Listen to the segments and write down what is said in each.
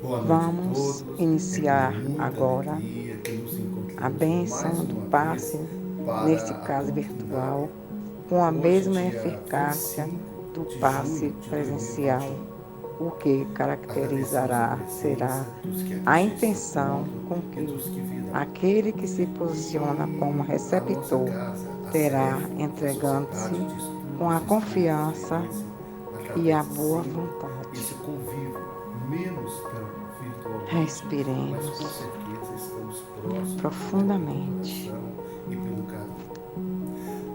Boa noite a Vamos todos. iniciar Com muita agora alegria que nos a encontramos mais bênção do uma passe, vez para neste a caso doutrinária. virtual, com a Hoje, mesma dia eficácia 25 do de passe junho de presencial, 2021. o que Agradecemos a caracterizará será presença dos que aqui a já estão intenção conosco com e que dos que virão. aquele que se posiciona como E a nossa receptor casa, a terá, CEF, a entregando-se Sociedade de com Estudos a Espíritas confiança Forense, e através a de boa sempre vontade. esse convívio, menos tão virtualmente, mas com Respiremos certeza estamos próximos, né, pelo profundamente coração e pelo carinho.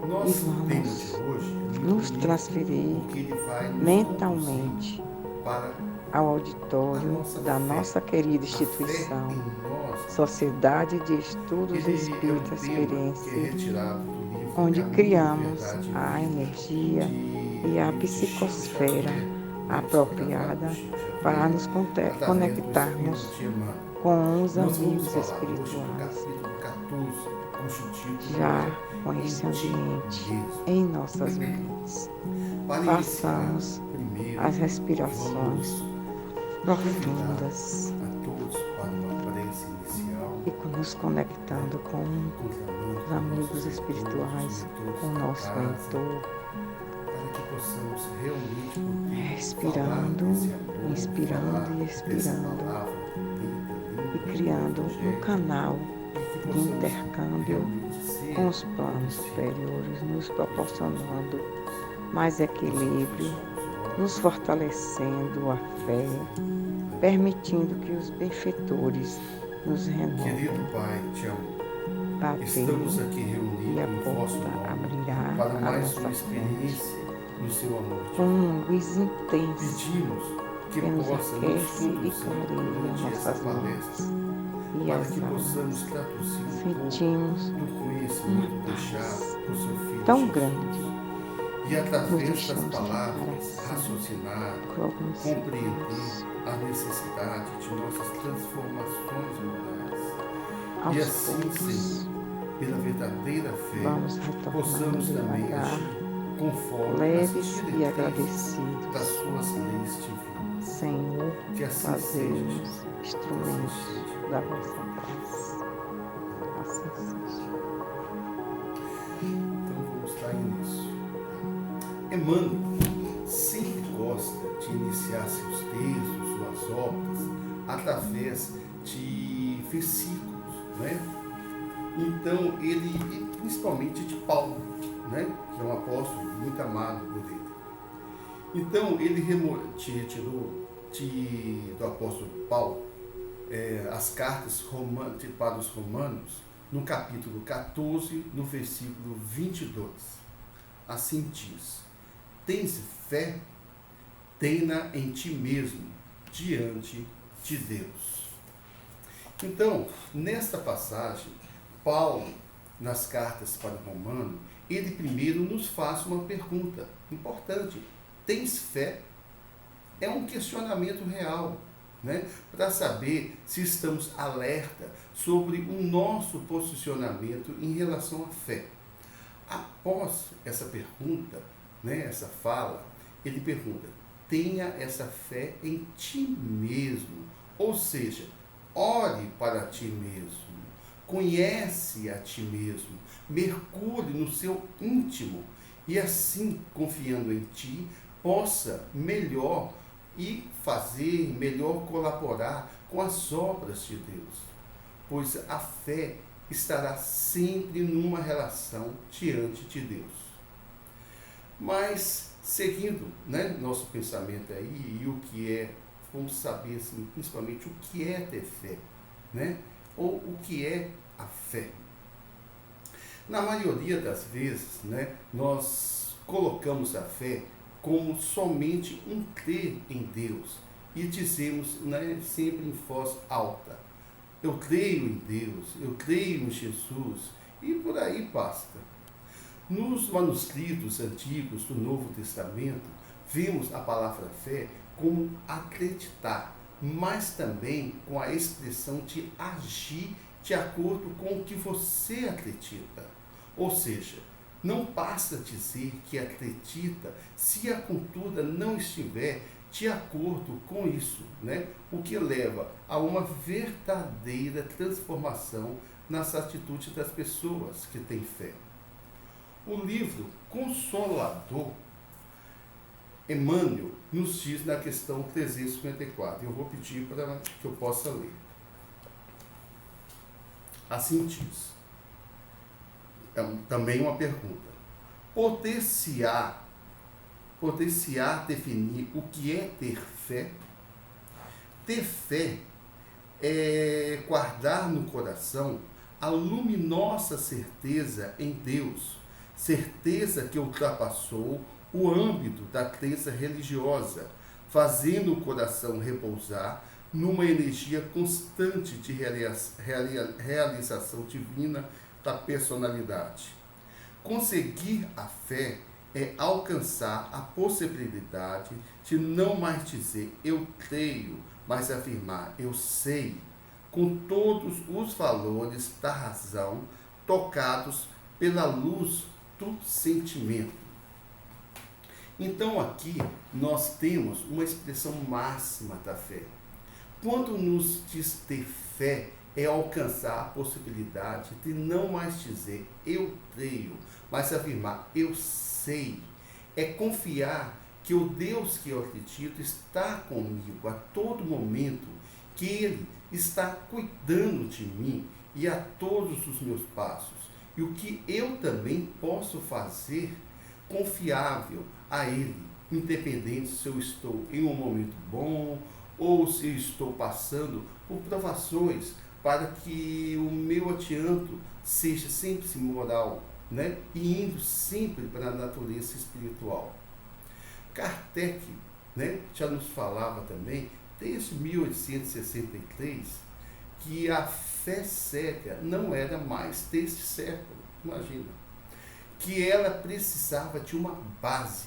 e Nosso tema de vamos hoje é muito nos bonito, transferir porque ele vai nos conduzir mentalmente para ao a auditório nossa da fé. nossa querida A fé instituição, em nós. Sociedade de Estudos Ele é um Espíritas tema que é Experiência, retirado do livro onde Caminho, criamos Verdade a e Vida, energia e a de Chico psicosfera Xavier, né, psicografado por apropriada Chico para Xavier, nos através do Espírito conectarmos de Emmanuel. com os Nós vamos amigos falar hoje do espirituais, capítulo 14, cujo título já com é esse Em Ti ambiente Mesmo. em nossas mentes. Para iniciar, Façamos primeiro, as respirações vamos convidar profundas a todos para uma prece inicial, e nos conectando com conclamando os amigos espirituais, com o nosso mentor, para que possamos realmente poder respirando, falar desse amor, inspirando falar e dessa expirando palavra bonita, e criando um canal e que de possamos intercâmbio realmente ser com os planos como superiores, nos proporcionando filhos. mais Possamos equilíbrio, fechar os olhos, nos fortalecendo a fé, permitindo que os benfeitores nos Querido renovem. Pai, te amo. Estamos Bater aqui e a reunidos no vosso porta nome abrirá para à mais nossa uma frente experiência no seu amor com divino. uma luz intensa Pedimos que que nos possa nos aquece e conduzir clareia durante essa nossas palestra, mentes e para as que possamos almas. traduzir um pouco Sentimos do uma conhecimento deixado paz por seu Filho tão Jesus. grande, E nos através das deixamos palavras, assim, raciocinar, conhecidos. compreender a necessidade de nossas transformações morais. E Aos assim, poucos, Senhor, pela verdadeira fé, vamos retornando possamos também devagar, agir conforme as leves e diretrizes das agradecidos. suas leis divinas. Senhor, Que assim fazemos seja. instrumentos da vossa graça. Assim seja. Então vamos dar início. Emmanuel sempre gosta de iniciar seus textos, suas obras, através de versículos, né? Então ele, principalmente de Paulo, né? Que é um apóstolo muito amado por ele. Então ele retirou do apóstolo Paulo as cartas para os romanos, no capítulo 14, no versículo 22. Assim diz: tens fé, tem-na em ti mesmo, diante de Deus. Então, nesta passagem, Paulo, nas cartas para o romano, ele primeiro nos faz uma pergunta importante: tens fé? É um questionamento real, né? Para saber se estamos alerta sobre o nosso posicionamento em relação à fé. Após essa pergunta, né, essa fala, ele pergunta: tenha essa fé em ti mesmo, ou seja, ore para ti mesmo, conhece a ti mesmo, mergulhe no seu íntimo e assim, confiando em ti, possa melhor e fazer, melhor colaborar com as obras de Deus, pois a fé estará sempre numa relação diante de Deus. Mas, seguindo, né, nosso pensamento aí, e o que é, vamos saber assim, principalmente o que é ter fé, né? Ou o que é a fé. Na maioria das vezes, né, nós colocamos a fé como somente um crer em Deus e dizemos, né, sempre em voz alta: eu creio em Deus, eu creio em Jesus, e por aí basta. Nos manuscritos antigos do Novo Testamento, vemos a palavra fé como acreditar, mas também com a expressão de agir de acordo com o que você acredita. Ou seja, não basta dizer que acredita se a cultura não estiver de acordo com isso, né? O que leva a uma verdadeira transformação nas atitudes das pessoas que têm fé. O livro Consolador, Emmanuel, nos diz na questão 354. Eu vou pedir para que eu possa ler. Assim diz. É também uma pergunta. Poder-se-á definir o que é ter fé? Ter fé é guardar no coração a luminosa certeza em Deus, certeza que ultrapassou o âmbito da crença religiosa, fazendo o coração repousar numa energia constante de realização divina da personalidade. Conseguir a fé é alcançar a possibilidade de não mais dizer eu creio, mas afirmar eu sei, com todos os valores da razão tocados pela luz do sentimento. Então aqui nós temos uma expressão máxima da fé. Quando nos diz ter fé, é alcançar a possibilidade de não mais dizer eu creio, mas afirmar eu sei. É confiar que o Deus que eu acredito está comigo a todo momento, que Ele está cuidando de mim e a todos os meus passos, e o que eu também posso fazer confiável a Ele, independente se eu estou em um momento bom ou se eu estou passando por provações, para que o meu adianto seja sempre moral, né? E indo sempre para a natureza espiritual. Kardec, né, já nos falava também, desde 1863, que a fé cega não era mais deste século, imagina, que ela precisava de uma base,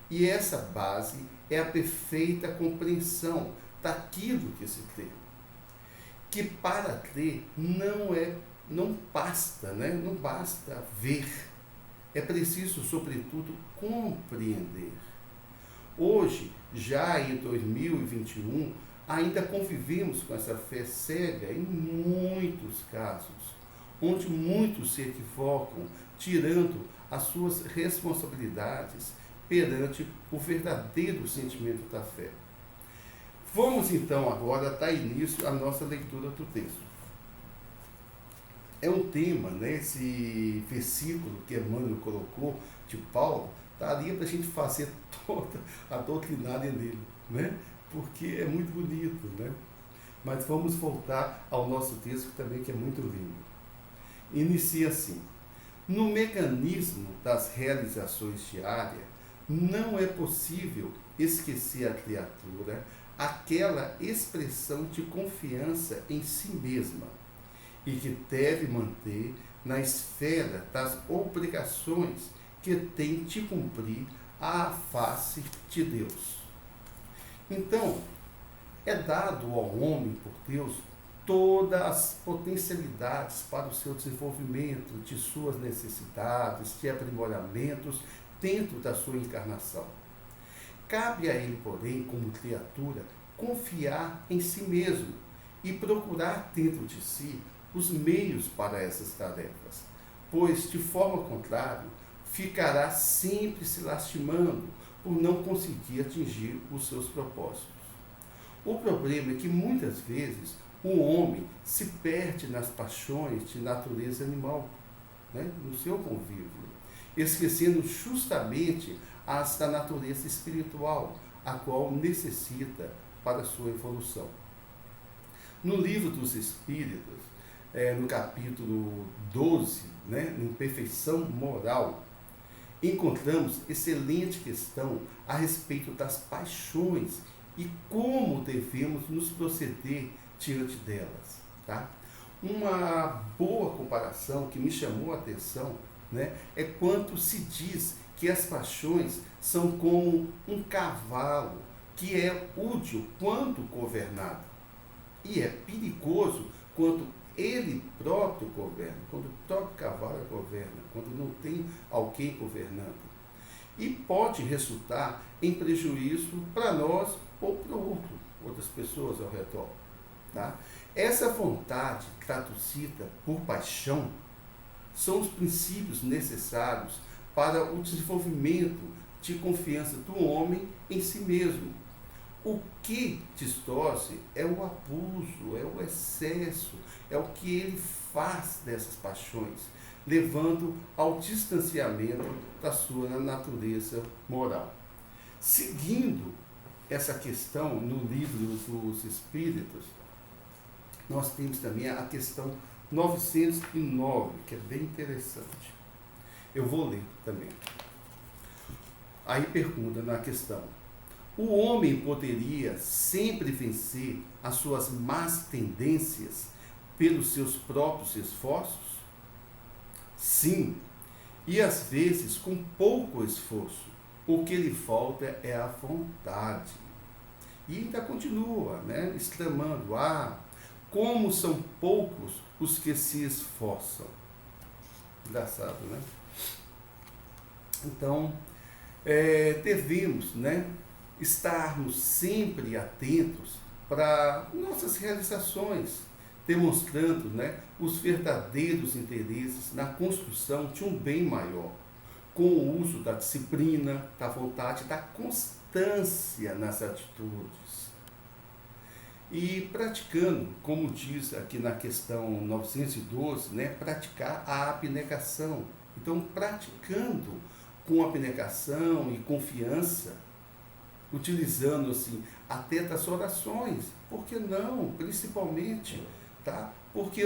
e essa base é a perfeita compreensão daquilo que se crê. Que para crer não basta, né? Não basta ver, é preciso, sobretudo, compreender. Hoje, já em 2021, ainda convivemos com essa fé cega em muitos casos, onde muitos se equivocam, tirando as suas responsabilidades perante o verdadeiro sentimento da fé. Vamos então agora dar início à nossa leitura do texto. É um tema, né, esse versículo que Emmanuel colocou de Paulo, daria para a gente fazer toda a doutrinária nele, né? Porque é muito bonito, né? Mas vamos voltar ao nosso texto também, que é muito lindo. Inicia assim: no mecanismo das realizações diárias, não é possível esquecer a criatura aquela expressão de confiança em si mesma e que deve manter na esfera das obrigações que tem de cumprir à face de Deus. Então, é dado ao homem por Deus todas as potencialidades para o seu desenvolvimento, de suas necessidades, de aprimoramentos dentro da sua encarnação. Cabe a ele, porém, como criatura, confiar em si mesmo e procurar dentro de si os meios para essas tarefas, pois, de forma contrária, ficará sempre se lastimando por não conseguir atingir os seus propósitos. O problema é que, muitas vezes, o homem se perde nas paixões de natureza animal, né, no seu convívio, esquecendo justamente as da natureza espiritual, a qual necessita para a sua evolução. No Livro dos Espíritos, no capítulo 12, né, em Perfeição Moral, encontramos excelente questão a respeito das paixões e como devemos nos proceder diante delas. Tá? Uma boa comparação que me chamou a atenção, né, é quando se diz que as paixões são como um cavalo que é útil quando governado e é perigoso quando ele próprio governa, quando o próprio cavalo governa, quando não tem alguém governando. E pode resultar em prejuízo para nós ou para outras pessoas ao redor. Tá? Essa vontade traducida por paixão são os princípios necessários para o desenvolvimento de confiança do homem em si mesmo. O que distorce é o abuso, é o excesso, é o que ele faz dessas paixões, levando ao distanciamento da sua natureza moral. Seguindo essa questão no livro dos Espíritos, nós temos também a questão 909, que é bem interessante. Eu vou ler também. Aí pergunta na questão: o homem poderia sempre vencer as suas más tendências pelos seus próprios esforços? Sim, e às vezes com pouco esforço. O que lhe falta é a vontade. E ainda continua, né, exclamando: como são poucos os que se esforçam. Engraçado, né? Então, devemos, né, estarmos sempre atentos para nossas realizações, demonstrando, né, os verdadeiros interesses na construção de um bem maior, com o uso da disciplina, da vontade, da constância nas atitudes. E praticando, como diz aqui na questão 912, né, praticar a abnegação. Então, praticando com abnegação e confiança, utilizando assim até das orações, por que não? Principalmente, tá? Porque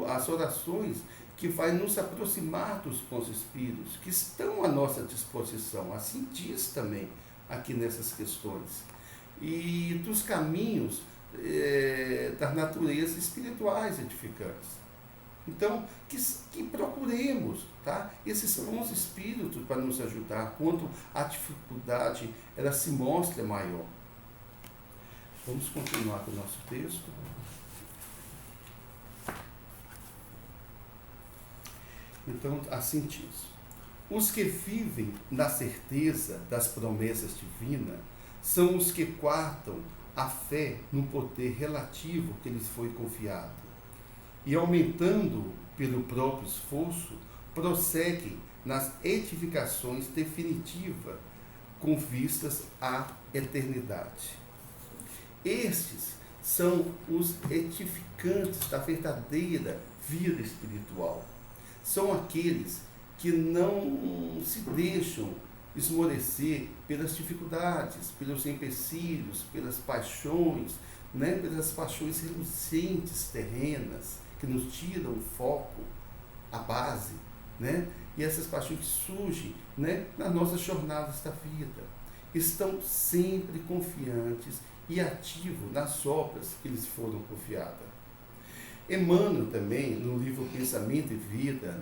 as orações que vai nos aproximar dos bons espíritos, que estão à nossa disposição, assim diz também aqui nessas questões, e dos caminhos das naturezas espirituais edificantes. Então, que procuremos, tá, esses bons espíritos para nos ajudar quando a dificuldade ela se mostra maior. Vamos continuar com o nosso texto. Então, assim diz: os que vivem na certeza das promessas divinas são os que guardam a fé no poder relativo que lhes foi confiado, e aumentando pelo próprio esforço, prosseguem nas edificações definitivas com vistas à eternidade. Estes são os edificantes da verdadeira vida espiritual. São aqueles que não se deixam esmorecer pelas dificuldades, pelos empecilhos, pelas paixões, né, pelas paixões relucentes terrenas, que nos tiram o foco, a base, né, e essas paixões que surgem, né, nas nossas jornadas da vida. Estão sempre confiantes e ativos nas obras que lhes foram confiadas. Emmanuel também, no livro Pensamento e Vida,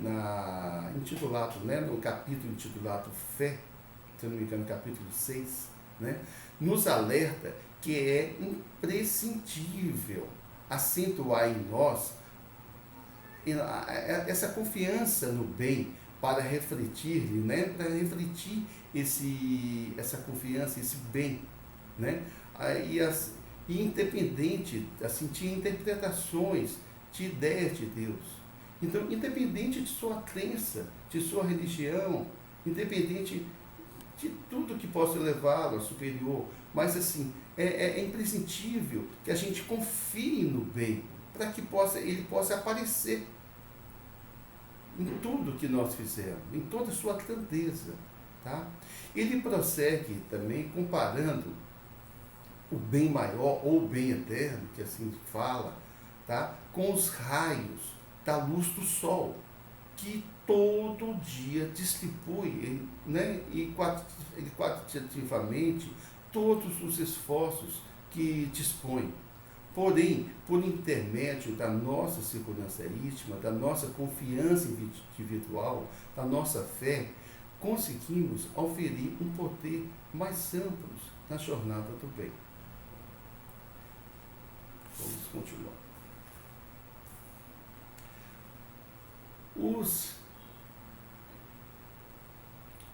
intitulado, né, no capítulo intitulado Fé, se eu não me engano, capítulo 6, né, nos alerta que é imprescindível acentuar em nós essa confiança no bem para refletir, né, para refletir essa confiança, esse bem, né, e independente assim, de interpretações, de ideias de Deus. Então, independente de sua crença, de sua religião, independente de tudo que possa levá-lo a superior, mas assim, é imprescindível que a gente confie no bem, para que ele possa aparecer em tudo que nós fizermos, em toda a sua grandeza. Tá? Ele prossegue também comparando o bem maior ou o bem eterno, que assim fala, tá? Com os raios da luz do sol, que todo dia distribui, né, e quantitativamente todos os esforços que dispõe. Porém, por intermédio da nossa segurança íntima, da nossa confiança individual, da nossa fé, conseguimos oferir um poder mais amplo na jornada do bem. Vamos continuar.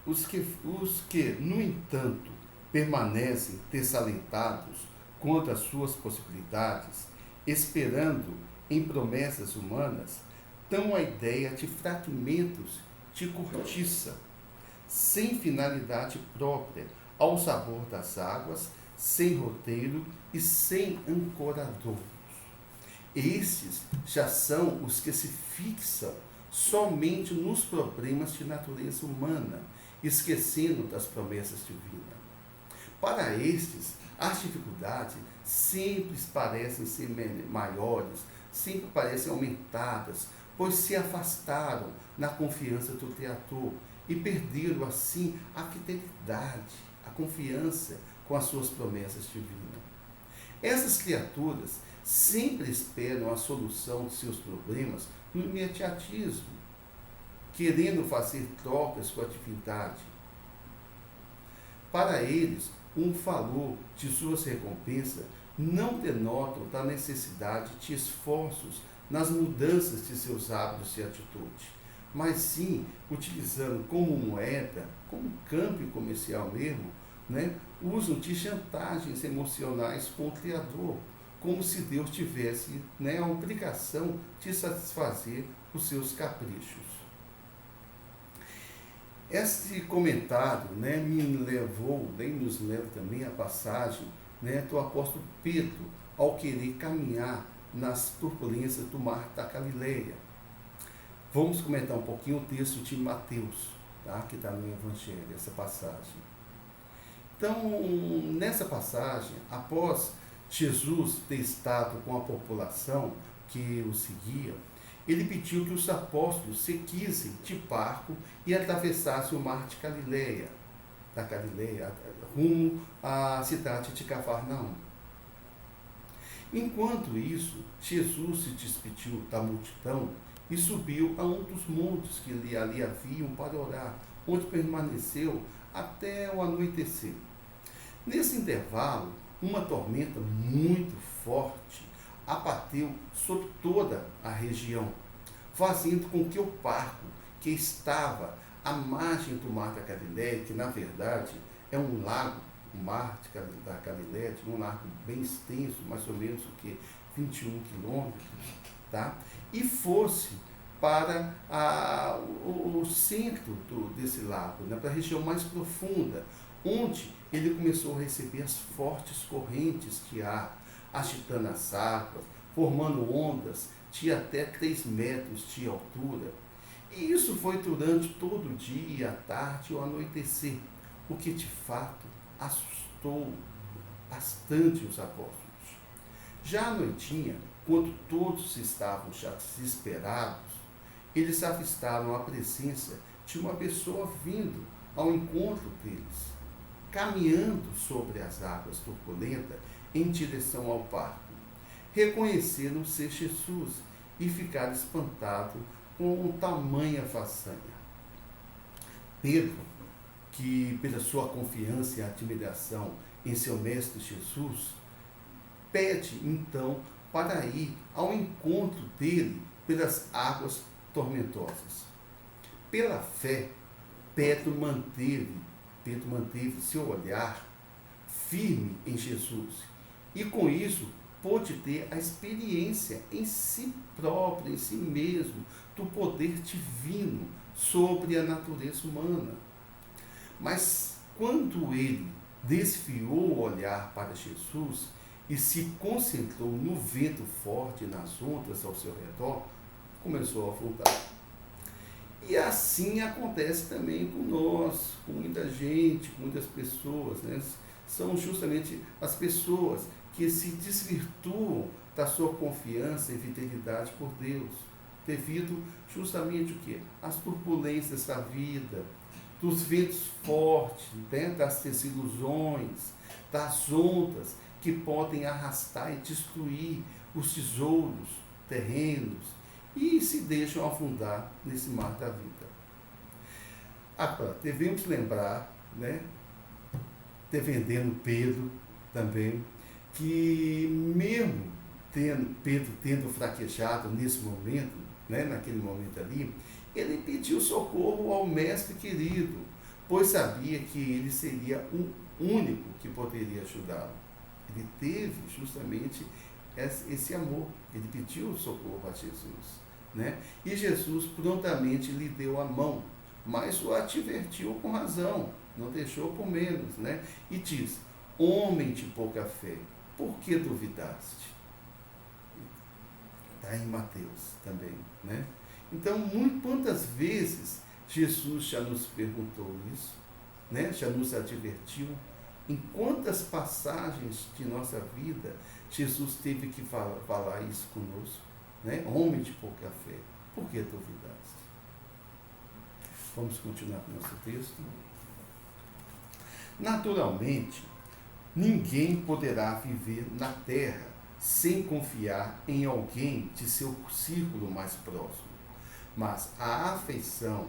Os que, no entanto, permanecem desalentados quanto às suas possibilidades, esperando em promessas humanas, dão a ideia de fragmentos de cortiça, sem finalidade própria, ao sabor das águas, sem roteiro e sem ancoradouros. Estes já são os que se fixam somente nos problemas de natureza humana, esquecendo das promessas divinas. Para estes, as dificuldades sempre parecem ser maiores, sempre parecem aumentadas, pois se afastaram na confiança do Criador e perderam assim a fidelidade, a confiança com as suas promessas divinas. Essas criaturas sempre esperam a solução de seus problemas no imediatismo, querendo fazer trocas com a divindade. Para eles, um valor de suas recompensas não denotam da necessidade de esforços nas mudanças de seus hábitos e atitude, mas sim utilizando como moeda, como campo comercial mesmo, usam de chantagens emocionais com o Criador, como se Deus tivesse a obrigação de satisfazer os seus caprichos. Este comentário nos leva também à passagem do apóstolo Pedro, ao querer caminhar nas turbulências do mar da Galileia. Vamos comentar um pouquinho o texto de Mateus, que está no Evangelho, essa passagem. Então, nessa passagem, após Jesus ter estado com a população que o seguia, ele pediu que os apóstolos seguissem de barco e atravessassem o mar de Galileia, rumo à cidade de Cafarnaum. Enquanto isso, Jesus se despediu da multidão e subiu a um dos montes que ali haviam para orar, onde permaneceu até o anoitecer. Nesse intervalo, uma tormenta muito forte abateu sobre toda a região, fazendo com que o barco, que estava à margem do mar da Galileia, que na verdade é um lago, o mar da Galileia, um lago bem extenso, mais ou menos 21 quilômetros, e fosse para o centro desse lago, para a região mais profunda, onde ele começou a receber as fortes correntes de ar, agitando as águas, formando ondas de até 3 metros de altura. E isso foi durante todo o dia, a tarde e o anoitecer, o que de fato assustou bastante os apóstolos. Já à noitinha, quando todos estavam já desesperados, eles avistaram a presença de uma pessoa vindo ao encontro deles, caminhando sobre as águas turbulentas em direção ao barco. Reconheceram ser Jesus e ficaram espantados com tamanha façanha. Pedro, que pela sua confiança e admiração em seu mestre Jesus, pede então para ir ao encontro dele pelas águas tormentosas. Pela fé, Pedro manteve seu olhar firme em Jesus e com isso pôde ter a experiência em si próprio, em si mesmo, do poder divino sobre a natureza humana. Mas quando ele desviou o olhar para Jesus e se concentrou no vento forte e nas ondas ao seu redor, começou a afundar. E assim acontece também com nós, com muita gente, com muitas pessoas, São justamente as pessoas que se desvirtuam da sua confiança e fidelidade por Deus, devido justamente às turbulências da vida, dos ventos fortes, das desilusões, das ondas que podem arrastar e destruir os tesouros terrenos e se deixam afundar nesse mar da vida. Agora, devemos lembrar, defendendo Pedro também, que mesmo Pedro tendo fraquejado nesse momento, naquele momento ali, ele pediu socorro ao mestre querido, pois sabia que ele seria um único que poderia ajudá-lo. Ele teve justamente esse amor. Ele pediu socorro a Jesus, né? E Jesus prontamente lhe deu a mão, mas o advertiu com razão, não deixou por menos, né? E diz: homem de pouca fé, por que duvidaste? Está em Mateus também, né? Então, quantas vezes Jesus já nos perguntou isso, né? Já nos advertiu. Em quantas passagens de nossa vida Jesus teve que falar isso conosco, né? Homem de pouca fé, por que duvidaste? Vamos continuar com o nosso texto. Naturalmente, ninguém poderá viver na terra sem confiar em alguém de seu círculo mais próximo. Mas a afeição,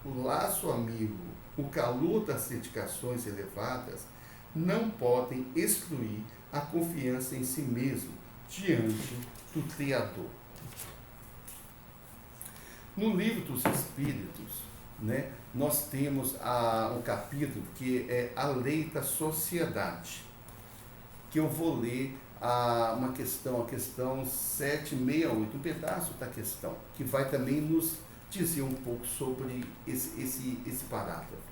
o laço amigo, o calor das dedicações elevadas não podem excluir a confiança em si mesmo diante do Criador. No Livro dos Espíritos, né, nós temos um capítulo que é a lei da sociedade, que eu vou ler a questão 768, um pedaço da questão, que vai também nos dizer um pouco sobre esse parágrafo.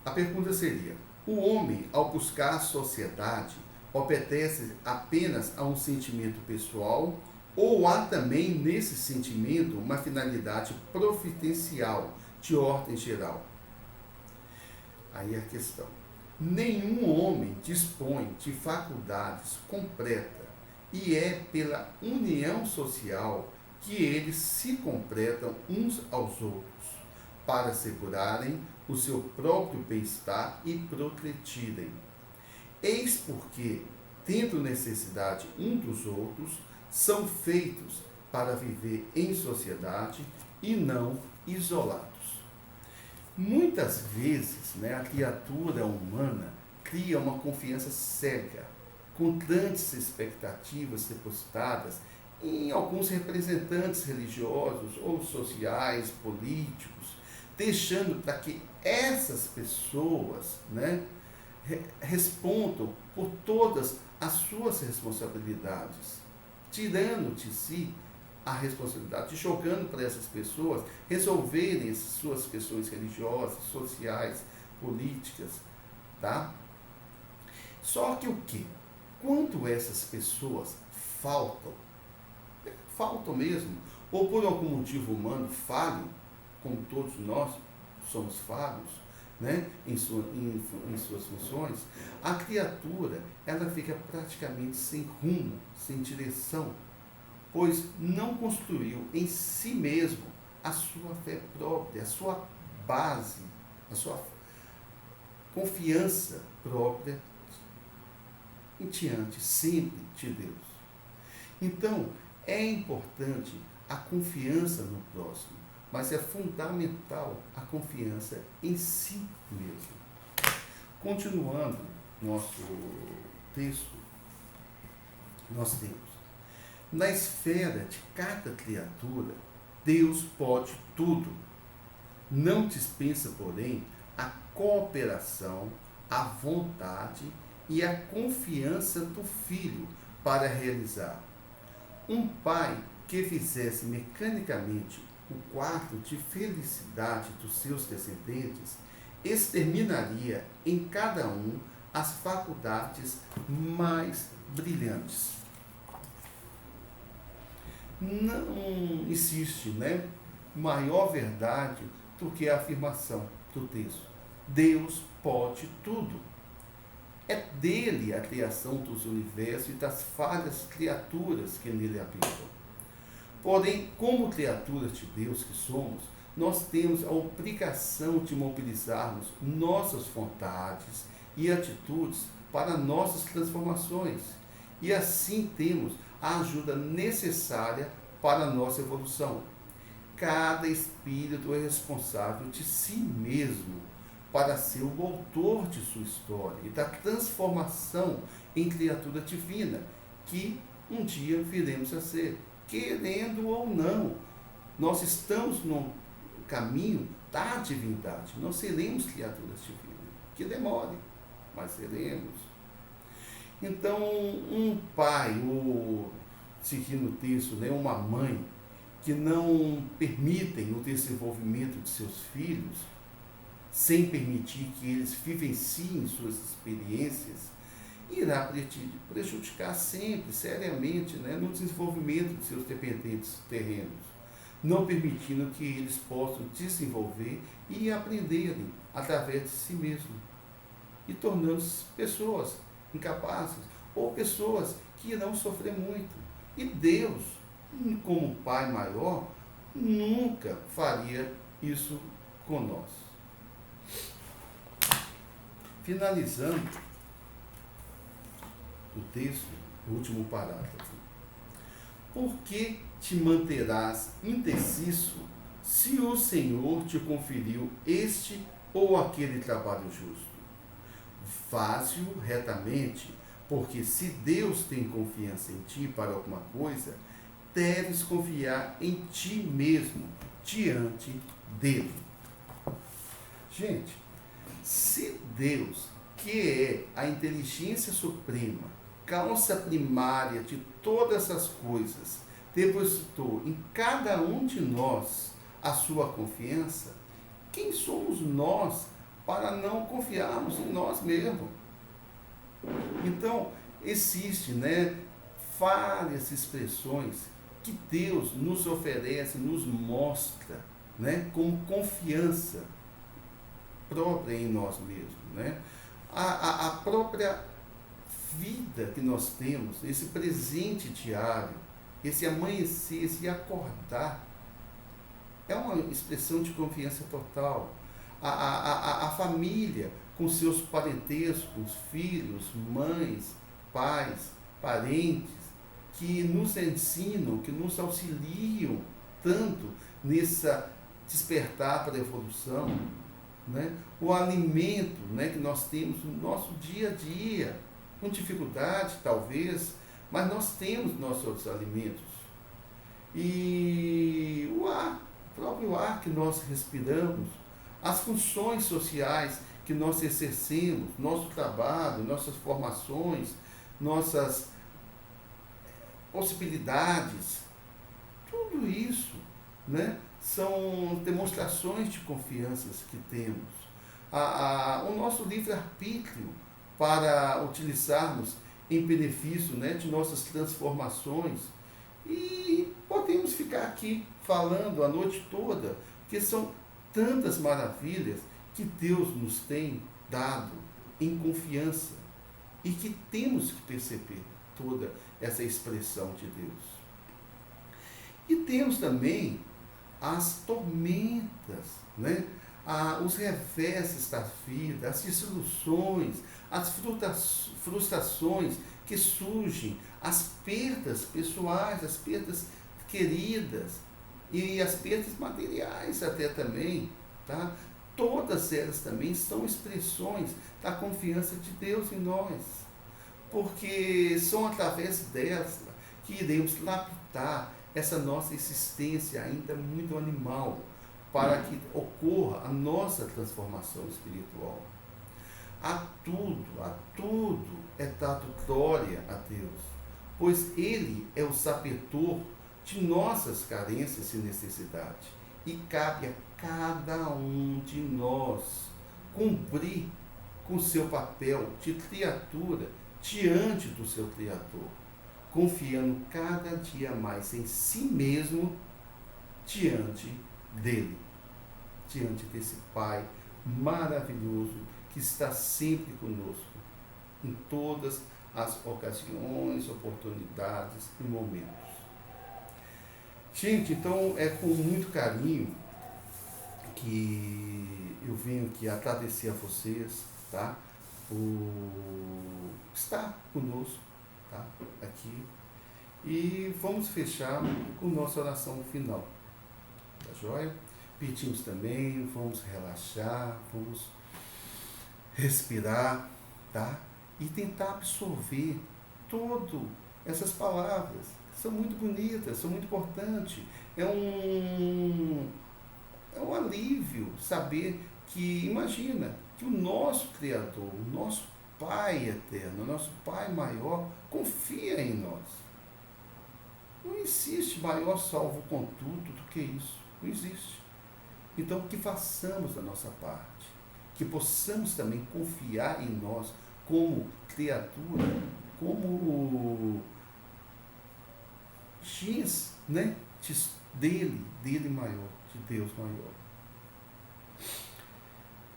A pergunta seria: o homem, ao buscar a sociedade, obedece apenas a um sentimento pessoal ou há também nesse sentimento uma finalidade providencial de ordem geral? Aí a questão: nenhum homem dispõe de faculdades completas e é pela união social que eles se completam uns aos outros, para assegurarem o seu próprio bem-estar e progredirem. Eis porque, tendo necessidade um dos outros, são feitos para viver em sociedade e não isolados. Muitas vezes, né, a criatura humana cria uma confiança cega, com grandes expectativas depositadas em alguns representantes religiosos ou sociais, políticos, deixando para que essas pessoas, né, respondam por todas as suas responsabilidades, tirando de si a responsabilidade, jogando para essas pessoas resolverem suas questões religiosas, sociais, políticas, tá? Só que o que? Quando essas pessoas faltam mesmo, ou por algum motivo humano falham, como todos nós somos falhos, né, em suas funções, a criatura ela fica praticamente sem rumo, sem direção, pois não construiu em si mesmo a sua fé própria, a sua base, a sua confiança própria diante sempre de Deus. Então, é importante a confiança no próximo, mas é fundamental a confiança em si mesmo. Continuando nosso texto, nós temos: na esfera de cada criatura, Deus pode tudo. Não dispensa, porém, a cooperação, a vontade e a confiança do filho para realizar. Um pai que fizesse mecanicamente o quarto de felicidade dos seus descendentes exterminaria em cada um as faculdades mais brilhantes. Não existe, né, maior verdade do que a afirmação do texto: Deus pode tudo. É dele a criação dos universos e das falhas criaturas que nele habitam. Porém, como criaturas de Deus que somos, nós temos a obrigação de mobilizarmos nossas vontades e atitudes para nossas transformações. E assim temos a ajuda necessária para a nossa evolução. Cada espírito é responsável de si mesmo para ser o autor de sua história e da transformação em criatura divina que um dia viremos a ser, querendo ou não. Nós estamos num caminho da divindade. Nós seremos criaturas divinas. Que demore, mas seremos. Então, um pai, ou seguindo o texto, né, uma mãe, que não permitem o desenvolvimento de seus filhos, sem permitir que eles vivenciem suas experiências, irá prejudicar sempre, seriamente, né, no desenvolvimento de seus dependentes terrenos, não permitindo que eles possam desenvolver e aprenderem através de si mesmos, e tornando-se pessoas incapazes, ou pessoas que irão sofrer muito. E Deus, como Pai maior, nunca faria isso conosco. Finalizando o texto, o último parágrafo. Por que te manterás indeciso se o Senhor te conferiu este ou aquele trabalho justo? Faze-o retamente, porque se Deus tem confiança em ti para alguma coisa, deves confiar em ti mesmo diante dele. Gente, se Deus, que é a inteligência suprema, causa primária de todas as coisas, depositou em cada um de nós a sua confiança, quem somos nós para não confiarmos em nós mesmos? Então, existe, né, várias expressões que Deus nos oferece, nos mostra, né, como confiança própria em nós mesmos, né? A própria vida que nós temos, esse presente diário, esse amanhecer, esse acordar, é uma expressão de confiança total. A família, com seus parentescos, filhos, mães, pais, parentes, que nos ensinam, que nos auxiliam tanto nessa despertar para a evolução, né? O alimento, né, que nós temos no nosso dia a dia, com dificuldade talvez, mas nós temos nossos alimentos. E o ar, o próprio ar que nós respiramos, as funções sociais que nós exercemos, nosso trabalho, nossas formações, nossas possibilidades, tudo isso, né, são demonstrações de confianças que temos. O nosso livre-arbítrio para utilizarmos em benefício, né, de nossas transformações. E podemos ficar aqui falando a noite toda, porque são tantas maravilhas que Deus nos tem dado em confiança e que temos que perceber toda essa expressão de Deus. E temos também as tormentas, né? Os reveses da vida, as desilusões, as frustrações que surgem, as perdas pessoais, as perdas queridas e as perdas materiais até também, tá? Todas elas também são expressões da confiança de Deus em nós, porque são através delas que iremos lapidar essa nossa existência ainda muito animal, para que ocorra a nossa transformação espiritual. A tudo é dado glória a Deus, pois Ele é o sabedouro de nossas carências e necessidades, e cabe a cada um de nós cumprir com seu papel de criatura diante do seu Criador, confiando cada dia mais em si mesmo diante dele, diante desse Pai maravilhoso que está sempre conosco, em todas as ocasiões, oportunidades e momentos. Gente, então é com muito carinho que eu venho aqui agradecer a vocês, tá? Por estar conosco, tá? Aqui. E vamos fechar com nossa oração final. Tá joia? Pedimos também, vamos relaxar, vamos respirar, tá? E tentar absorver todas essas palavras, que são muito bonitas, são muito importantes. É é um alívio saber que, imagina, que o nosso Criador, o nosso Pai eterno, o nosso Pai maior, confia em nós. Não existe maior salvo-conduto do que isso. Não existe. Então, que façamos a nossa parte. Que possamos também confiar em nós como criatura, como X, né? Dele maior, de Deus maior.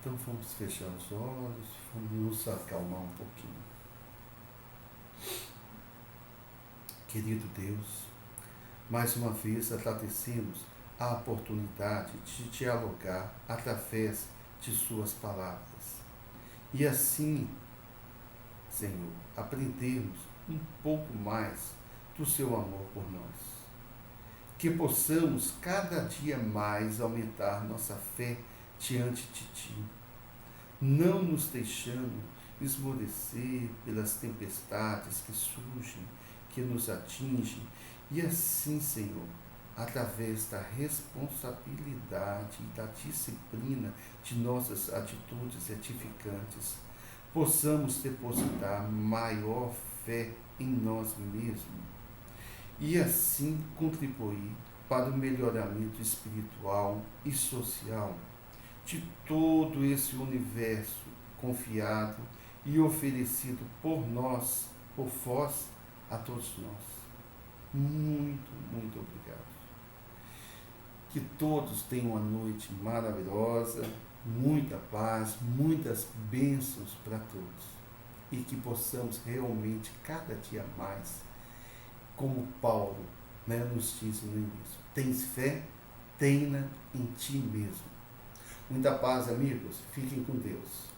Então vamos fechar os olhos, vamos nos acalmar um pouquinho. Querido Deus, mais uma vez agradecemos a oportunidade de dialogar através de suas palavras. E assim, Senhor, aprendermos um pouco mais do seu amor por nós. Que possamos cada dia mais aumentar nossa fé diante de Ti, não nos deixando esmorecer pelas tempestades que surgem, que nos atingem, e assim, Senhor, através da responsabilidade e da disciplina de nossas atitudes edificantes, possamos depositar maior fé em nós mesmos e assim contribuir para o melhoramento espiritual e social de todo esse universo confiado e oferecido por nós, por vós, a todos nós. Muito, muito obrigado. Que todos tenham uma noite maravilhosa, muita paz, muitas bênçãos para todos. E que possamos realmente, cada dia mais, como Paulo, nos disse no início, tens fé, tenha em ti mesmo. Muita paz, amigos. Fiquem com Deus.